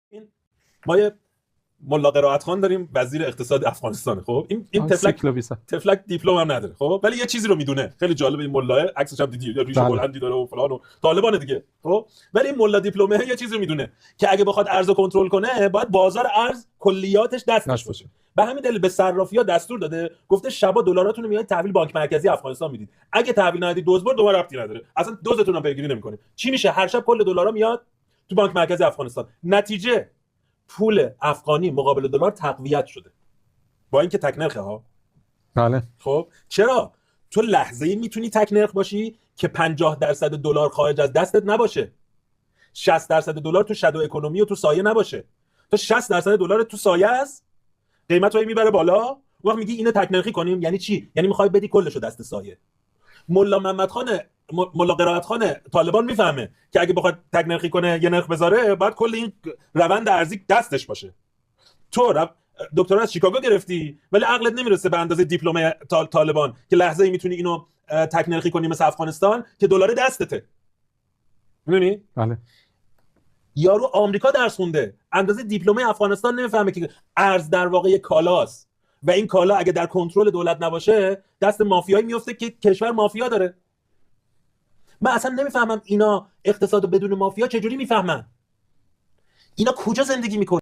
این ما یه ملا قرائت خان داریم، وزیر اقتصاد افغانستان. خب این تفلک دیپلم هم نداره، خب ولی یه چیزی رو میدونه. خیلی جالبه این ملاه، عکسش هم دیدی، یا ریش بلندی داره و فلان و طالبان دیگه. خب ولی این ملا دیپلمه یه چیزی رو میدونه که اگه بخواد ارز کنترل کنه باید بازار ارز کلیاتش دستش باشه. به همین دلیل به صرافی‌ها دستور داده، گفته شبا دلاراتون رو میاد تحویل بانک مرکزی افغانستان میدید، اگه تحویل ندید دزد دوباره ربطی نداره، اصلا دزدتون هم پیگیری نمی‌کنیم. چی میشه؟ هر شب کل دلارا میاد تو بانک مرکزی افغانستان. نتیجه پول افغانی مقابل دلار تقویت شده، با اینکه تک نرخه ها. بله. خب چرا؟ تو لحظه‌ای میتونی تک نرخ باشی که 50% دلار خارج از دستت نباشه، 60% دلار تو شادو اکونومی و تو سایه نباشه. تو 60% دلار تو سایه است، قیمت رو میبره بالا، وقت میگی اینو تک نرخی کنیم. یعنی چی؟ یعنی میخوای بدی کلشو دست سایه. ملا محمد خان، ملا قرائت خان طالبان میفهمه که اگه بخواد تک نرخی کنه یه نرخ بذاره، باید کل این روند ارزی دستش باشه. تو دکترا از شیکاگو گرفتی ولی عقلت نمیرسه به اندازه دیپلم طالبان که لحظه‌ای میتونی اینو تک نرخی کنی مثل افغانستان که دلار دستته. میدونی؟ بله. یارو آمریکا درس خونده، اندازه دیپلم افغانستان نمیفهمه که ارز در واقع کالاست و این کالا اگه در کنترل دولت نباشه دست مافیایی میفته که کشور مافیا داره. من اصلا نمیفهمم اینا اقتصاد بدون مافیا چجوری میفهمن. اینا کجا زندگی میکنن؟